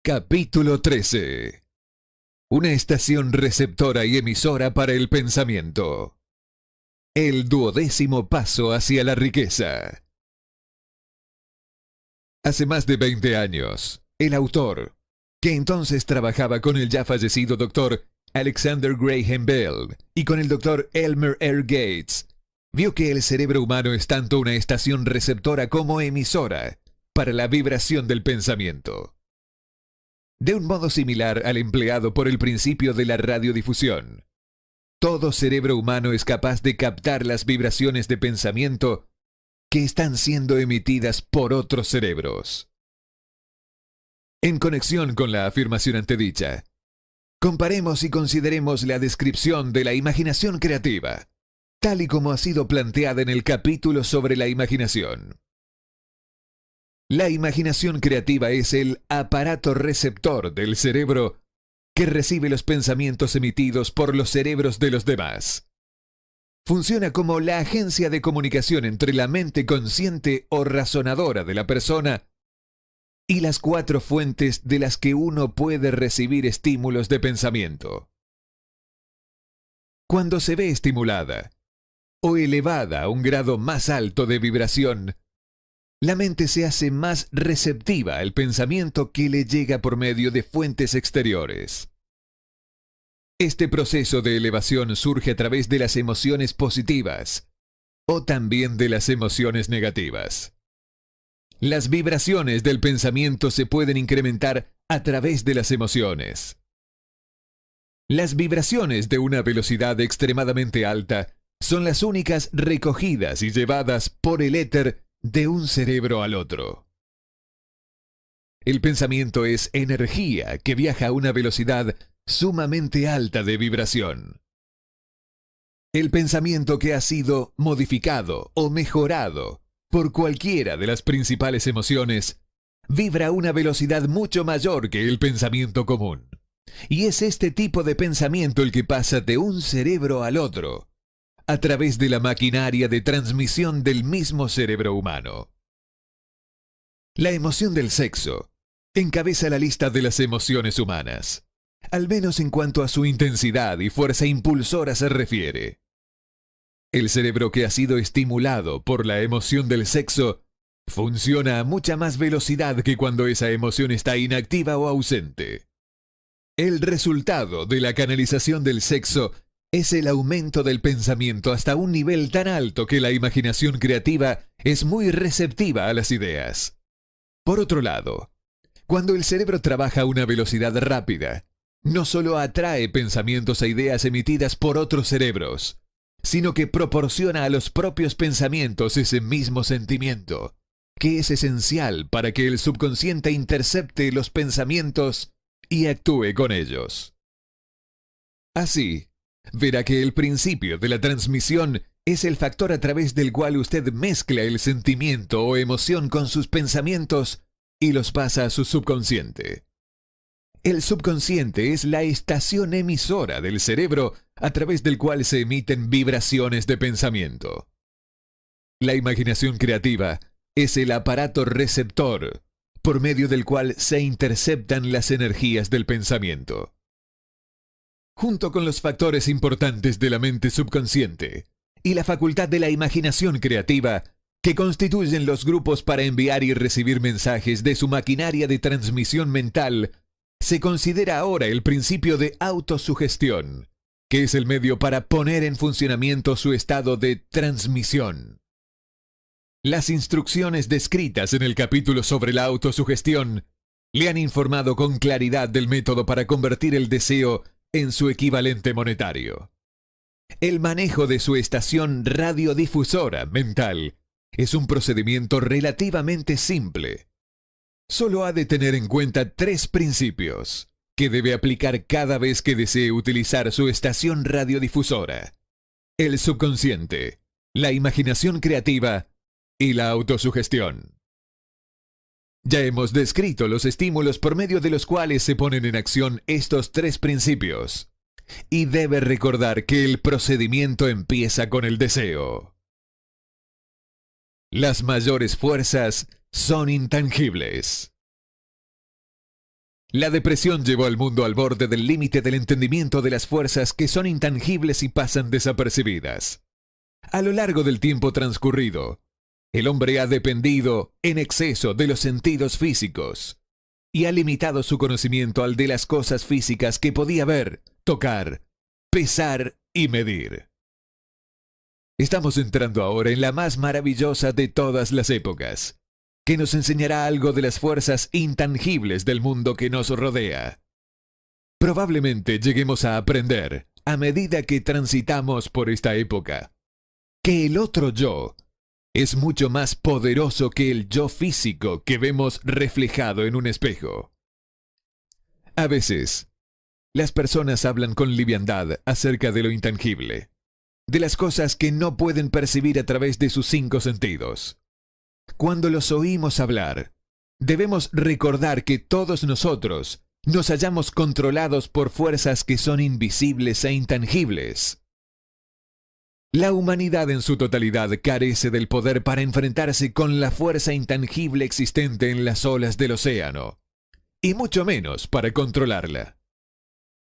Capítulo 13. Una estación receptora y emisora para el pensamiento. El 12º paso hacia la riqueza. Hace más de 20 años, el autor, que entonces trabajaba con el ya fallecido Dr. Alexander Graham Bell y con el Dr. Elmer R. Gates, vio que el cerebro humano es tanto una estación receptora como emisora para la vibración del pensamiento. De un modo similar al empleado por el principio de la radiodifusión, todo cerebro humano es capaz de captar las vibraciones de pensamiento que están siendo emitidas por otros cerebros. En conexión con la afirmación antedicha, comparemos y consideremos la descripción de la imaginación creativa, tal y como ha sido planteada en el capítulo sobre la imaginación. La imaginación creativa es el aparato receptor del cerebro que recibe los pensamientos emitidos por los cerebros de los demás. Funciona como la agencia de comunicación entre la mente consciente o razonadora de la persona y las 4 fuentes de las que uno puede recibir estímulos de pensamiento. Cuando se ve estimulada o elevada a un grado más alto de vibración, la mente se hace más receptiva al pensamiento que le llega por medio de fuentes exteriores. Este proceso de elevación surge a través de las emociones positivas o también de las emociones negativas. Las vibraciones del pensamiento se pueden incrementar a través de las emociones. Las vibraciones de una velocidad extremadamente alta son las únicas recogidas y llevadas por el éter de un cerebro al otro. El pensamiento es energía que viaja a una velocidad sumamente alta de vibración. El pensamiento que ha sido modificado o mejorado por cualquiera de las principales emociones vibra a una velocidad mucho mayor que el pensamiento común. Y es este tipo de pensamiento el que pasa de un cerebro al otro, a través de la maquinaria de transmisión del mismo cerebro humano. La emoción del sexo encabeza la lista de las emociones humanas, al menos en cuanto a su intensidad y fuerza impulsora se refiere. El cerebro que ha sido estimulado por la emoción del sexo funciona a mucha más velocidad que cuando esa emoción está inactiva o ausente. El resultado de la canalización del sexo es el aumento del pensamiento hasta un nivel tan alto que la imaginación creativa es muy receptiva a las ideas. Por otro lado, cuando el cerebro trabaja a una velocidad rápida, no solo atrae pensamientos e ideas emitidas por otros cerebros, sino que proporciona a los propios pensamientos ese mismo sentimiento, que es esencial para que el subconsciente intercepte los pensamientos y actúe con ellos. Así, verá que el principio de la transmisión es el factor a través del cual usted mezcla el sentimiento o emoción con sus pensamientos y los pasa a su subconsciente. El subconsciente es la estación emisora del cerebro a través del cual se emiten vibraciones de pensamiento. La imaginación creativa es el aparato receptor por medio del cual se interceptan las energías del pensamiento. Junto con los factores importantes de la mente subconsciente y la facultad de la imaginación creativa, que constituyen los grupos para enviar y recibir mensajes de su maquinaria de transmisión mental, se considera ahora el principio de autosugestión, que es el medio para poner en funcionamiento su estado de transmisión. Las instrucciones descritas en el capítulo sobre la autosugestión le han informado con claridad del método para convertir el deseo en su equivalente monetario. El manejo de su estación radiodifusora mental es un procedimiento relativamente simple. Solo ha de tener en cuenta 3 principios que debe aplicar cada vez que desee utilizar su estación radiodifusora: el subconsciente, la imaginación creativa y la autosugestión. Ya hemos descrito los estímulos por medio de los cuales se ponen en acción estos 3 principios, y debe recordar que el procedimiento empieza con el deseo. Las mayores fuerzas son intangibles. La depresión llevó al mundo al borde del límite del entendimiento de las fuerzas que son intangibles y pasan desapercibidas. A lo largo del tiempo transcurrido, el hombre ha dependido en exceso de los sentidos físicos y ha limitado su conocimiento al de las cosas físicas que podía ver, tocar, pesar y medir. Estamos entrando ahora en la más maravillosa de todas las épocas, que nos enseñará algo de las fuerzas intangibles del mundo que nos rodea. Probablemente lleguemos a aprender, a medida que transitamos por esta época, que el otro yo es mucho más poderoso que el yo físico que vemos reflejado en un espejo. A veces, las personas hablan con liviandad acerca de lo intangible, de las cosas que no pueden percibir a través de sus 5 sentidos. Cuando los oímos hablar, debemos recordar que todos nosotros nos hallamos controlados por fuerzas que son invisibles e intangibles. La humanidad en su totalidad carece del poder para enfrentarse con la fuerza intangible existente en las olas del océano, y mucho menos para controlarla.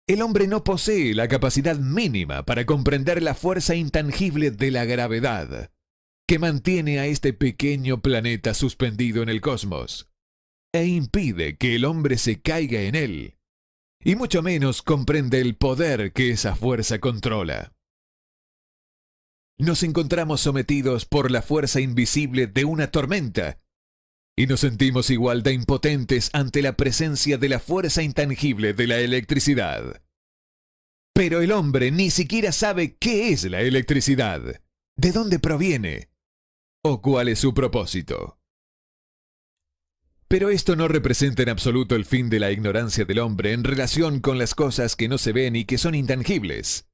El hombre no posee la capacidad mínima para comprender la fuerza intangible de la gravedad, que mantiene a este pequeño planeta suspendido en el cosmos, e impide que el hombre se caiga en él, y mucho menos comprende el poder que esa fuerza controla. Nos encontramos sometidos por la fuerza invisible de una tormenta y nos sentimos igual de impotentes ante la presencia de la fuerza intangible de la electricidad. Pero el hombre ni siquiera sabe qué es la electricidad, de dónde proviene o cuál es su propósito. Pero esto no representa en absoluto el fin de la ignorancia del hombre en relación con las cosas que no se ven y que son intangibles.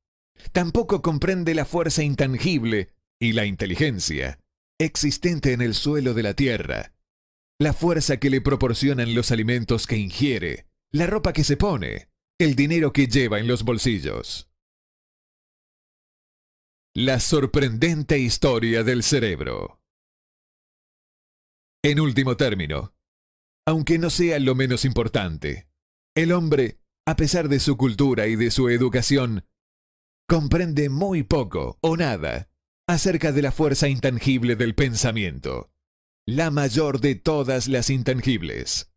Tampoco comprende la fuerza intangible y la inteligencia existente en el suelo de la tierra, la fuerza que le proporcionan los alimentos que ingiere, la ropa que se pone, el dinero que lleva en los bolsillos. La sorprendente historia del cerebro. En último término, aunque no sea lo menos importante, el hombre, a pesar de su cultura y de su educación, comprende muy poco o nada acerca de la fuerza intangible del pensamiento, la mayor de todas las intangibles.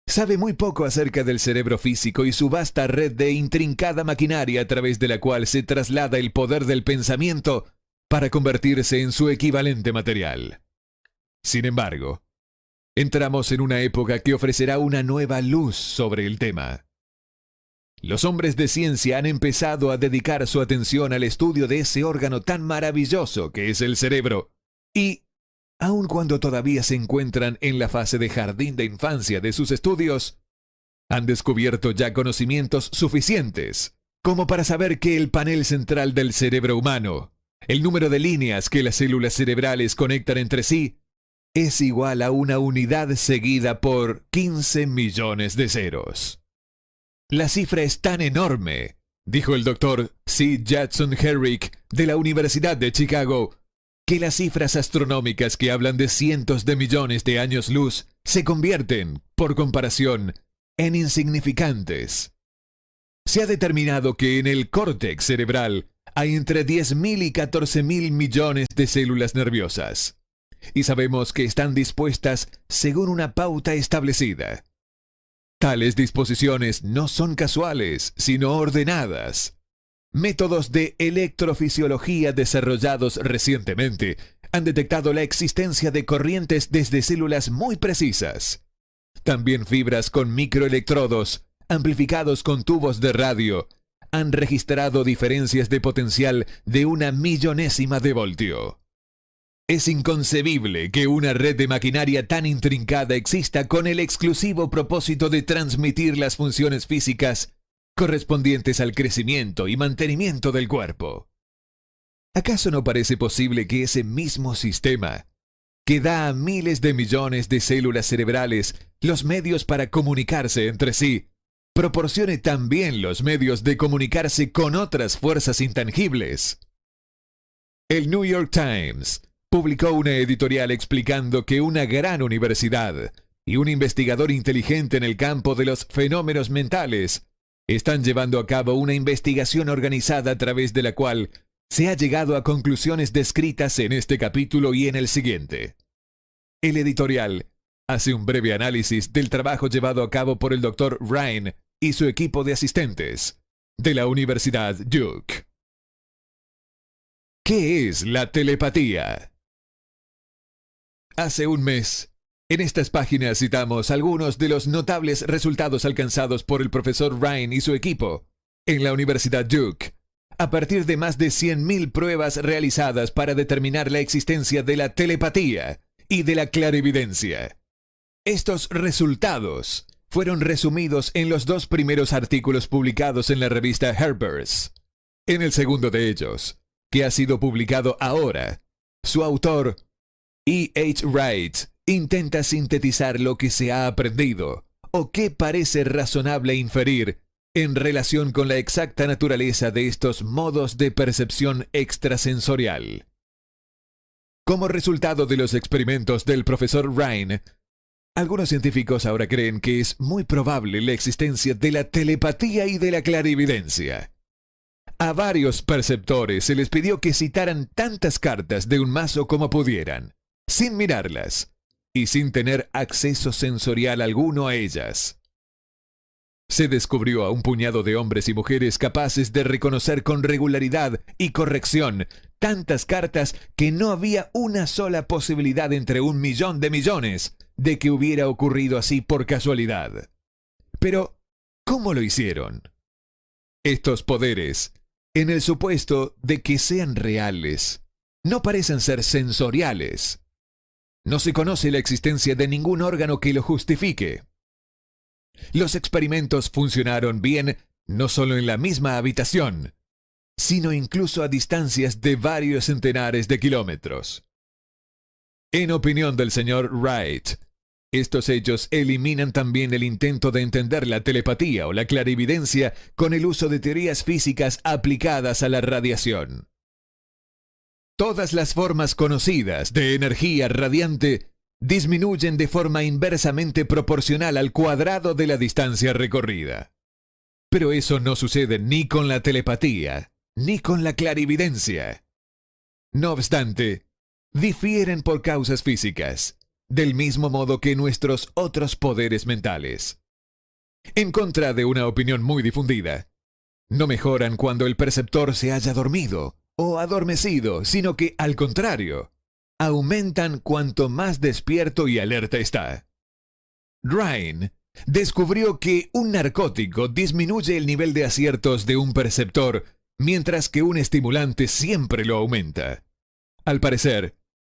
Sabe muy poco acerca del cerebro físico y su vasta red de intrincada maquinaria a través de la cual se traslada el poder del pensamiento para convertirse en su equivalente material. Sin embargo, entramos en una época que ofrecerá una nueva luz sobre el tema. Los hombres de ciencia han empezado a dedicar su atención al estudio de ese órgano tan maravilloso que es el cerebro, y, aun cuando todavía se encuentran en la fase de jardín de infancia de sus estudios, han descubierto ya conocimientos suficientes como para saber que el panel central del cerebro humano, el número de líneas que las células cerebrales conectan entre sí, es igual a una unidad seguida por 15 millones de ceros. La cifra es tan enorme, dijo el doctor C. Judson Herrick de la Universidad de Chicago, que las cifras astronómicas que hablan de cientos de millones de años luz se convierten, por comparación, en insignificantes. Se ha determinado que en el córtex cerebral hay entre 10.000 y 14.000 millones de células nerviosas, y sabemos que están dispuestas según una pauta establecida. Tales disposiciones no son casuales, sino ordenadas. Métodos de electrofisiología desarrollados recientemente han detectado la existencia de corrientes desde células muy precisas. También fibras con microelectrodos, amplificados con tubos de radio, han registrado diferencias de potencial de 1/1000ª de voltio. Es inconcebible que una red de maquinaria tan intrincada exista con el exclusivo propósito de transmitir las funciones físicas correspondientes al crecimiento y mantenimiento del cuerpo. ¿Acaso no parece posible que ese mismo sistema, que da a miles de millones de células cerebrales los medios para comunicarse entre sí, proporcione también los medios de comunicarse con otras fuerzas intangibles? El New York Times publicó una editorial explicando que una gran universidad, y un investigador inteligente en el campo de los fenómenos mentales están llevando a cabo una investigación organizada a través de la cual se ha llegado a conclusiones descritas en este capítulo y en el siguiente. El editorial hace un breve análisis del trabajo llevado a cabo por el Dr. Rhine y su equipo de asistentes de la Universidad Duke. ¿Qué es la telepatía? Hace un mes, en estas páginas citamos algunos de los notables resultados alcanzados por el profesor Rhine y su equipo en la Universidad Duke, a partir de más de 100.000 pruebas realizadas para determinar la existencia de la telepatía y de la clarividencia. Estos resultados fueron resumidos en los 2 primeros artículos publicados en la revista Harper's. En el segundo de ellos, que ha sido publicado ahora, su autor, E. H. Wright, intenta sintetizar lo que se ha aprendido, o qué parece razonable inferir, en relación con la exacta naturaleza de estos modos de percepción extrasensorial. Como resultado de los experimentos del profesor Rhine, algunos científicos ahora creen que es muy probable la existencia de la telepatía y de la clarividencia. A varios perceptores se les pidió que citaran tantas cartas de un mazo como pudieran, sin mirarlas y sin tener acceso sensorial alguno a ellas. Se descubrió a un puñado de hombres y mujeres capaces de reconocer con regularidad y corrección tantas cartas que no había una sola posibilidad entre 1.000.000 de millones de que hubiera ocurrido así por casualidad. Pero, ¿cómo lo hicieron? Estos poderes, en el supuesto de que sean reales, no parecen ser sensoriales. No se conoce la existencia de ningún órgano que lo justifique. Los experimentos funcionaron bien no solo en la misma habitación, sino incluso a distancias de varios centenares de kilómetros. En opinión del señor Wright, estos hechos eliminan también el intento de entender la telepatía o la clarividencia con el uso de teorías físicas aplicadas a la radiación. Todas las formas conocidas de energía radiante disminuyen de forma inversamente proporcional al cuadrado de la distancia recorrida. Pero eso no sucede ni con la telepatía, ni con la clarividencia. No obstante, difieren por causas físicas, del mismo modo que nuestros otros poderes mentales. En contra de una opinión muy difundida, no mejoran cuando el perceptor se haya dormido o adormecido, sino que, al contrario, aumentan cuanto más despierto y alerta está. Rhine descubrió que un narcótico disminuye el nivel de aciertos de un perceptor, mientras que un estimulante siempre lo aumenta. Al parecer,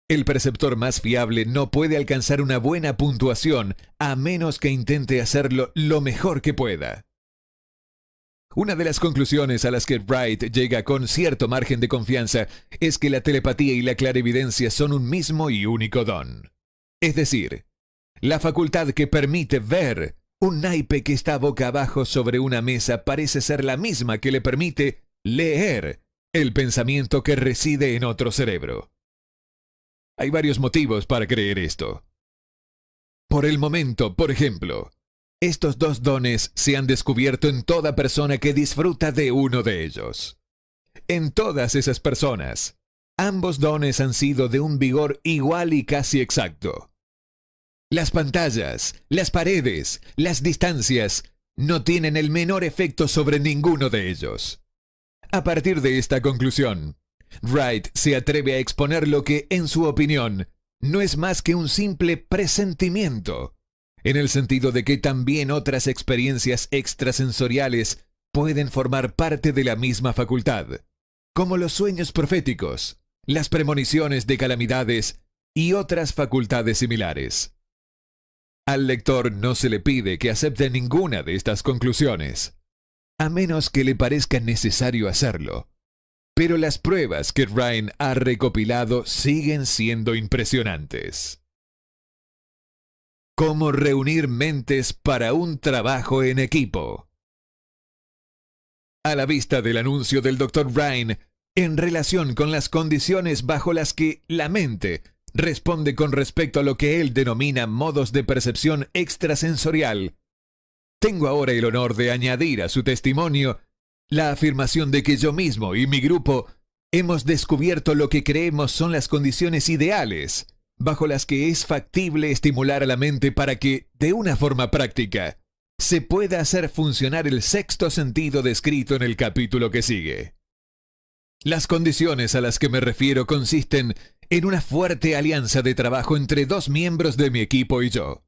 el perceptor más fiable no puede alcanzar una buena puntuación a menos que intente hacerlo lo mejor que pueda. Una de las conclusiones a las que Wright llega con cierto margen de confianza es que la telepatía y la clarividencia son un mismo y único don. Es decir, la facultad que permite ver un naipe que está boca abajo sobre una mesa parece ser la misma que le permite leer el pensamiento que reside en otro cerebro. Hay varios motivos para creer esto. Por el momento, por ejemplo, estos 2 dones se han descubierto en toda persona que disfruta de uno de ellos. En todas esas personas, ambos dones han sido de un vigor igual y casi exacto. Las pantallas, las paredes, las distancias no tienen el menor efecto sobre ninguno de ellos. A partir de esta conclusión, Wright se atreve a exponer lo que, en su opinión, no es más que un simple presentimiento, en el sentido de que también otras experiencias extrasensoriales pueden formar parte de la misma facultad, como los sueños proféticos, las premoniciones de calamidades y otras facultades similares. Al lector no se le pide que acepte ninguna de estas conclusiones, a menos que le parezca necesario hacerlo. Pero las pruebas que Rhine ha recopilado siguen siendo impresionantes. ¿Cómo reunir mentes para un trabajo en equipo? A la vista del anuncio del Dr. Rhine en relación con las condiciones bajo las que la mente responde con respecto a lo que él denomina modos de percepción extrasensorial. Tengo ahora el honor de añadir a su testimonio la afirmación de que yo mismo y mi grupo hemos descubierto lo que creemos son las condiciones ideales bajo las que es factible estimular a la mente para que, de una forma práctica, se pueda hacer funcionar el sexto sentido descrito en el capítulo que sigue. Las condiciones a las que me refiero consisten en una fuerte alianza de trabajo entre dos miembros de mi equipo y yo.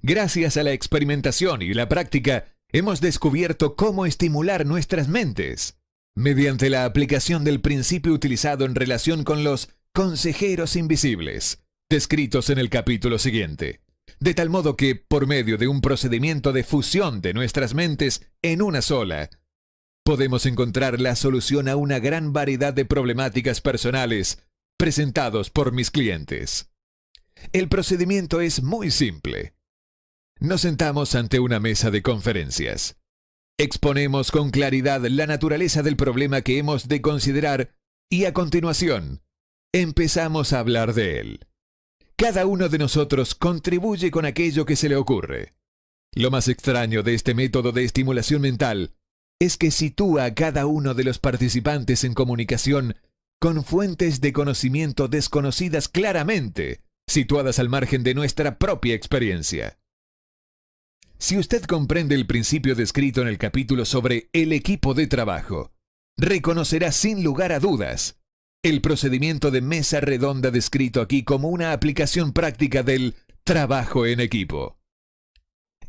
Gracias a la experimentación y la práctica, hemos descubierto cómo estimular nuestras mentes, mediante la aplicación del principio utilizado en relación con los consejeros invisibles, descritos en el capítulo siguiente, de tal modo que, por medio de un procedimiento de fusión de nuestras mentes en una sola, podemos encontrar la solución a una gran variedad de problemáticas personales presentados por mis clientes. El procedimiento es muy simple. Nos sentamos ante una mesa de conferencias. Exponemos con claridad la naturaleza del problema que hemos de considerar y a continuación empezamos a hablar de él. Cada uno de nosotros contribuye con aquello que se le ocurre. Lo más extraño de este método de estimulación mental es que sitúa a cada uno de los participantes en comunicación con fuentes de conocimiento desconocidas claramente, situadas al margen de nuestra propia experiencia. Si usted comprende el principio descrito en el capítulo sobre el equipo de trabajo, reconocerá sin lugar a dudas el procedimiento de mesa redonda descrito aquí como una aplicación práctica del trabajo en equipo.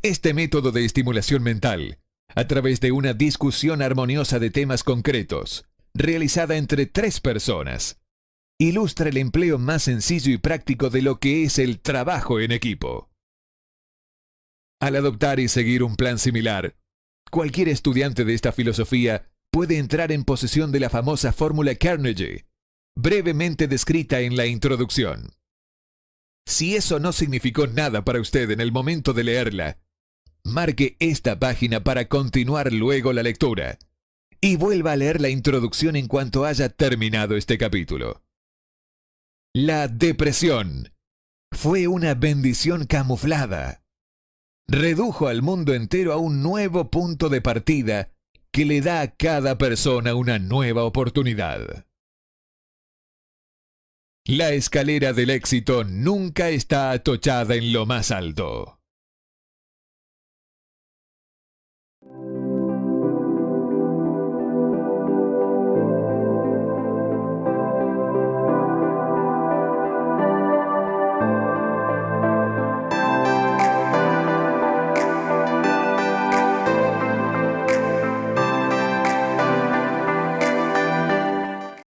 Este método de estimulación mental, a través de una discusión armoniosa de temas concretos, realizada entre tres personas, ilustra el empleo más sencillo y práctico de lo que es el trabajo en equipo. Al adoptar y seguir un plan similar, cualquier estudiante de esta filosofía puede entrar en posesión de la famosa fórmula Carnegie, brevemente descrita en la introducción. Si eso no significó nada para usted en el momento de leerla, marque esta página para continuar luego la lectura y vuelva a leer la introducción en cuanto haya terminado este capítulo. La depresión fue una bendición camuflada. Redujo al mundo entero a un nuevo punto de partida que le da a cada persona una nueva oportunidad. La escalera del éxito nunca está atochada en lo más alto.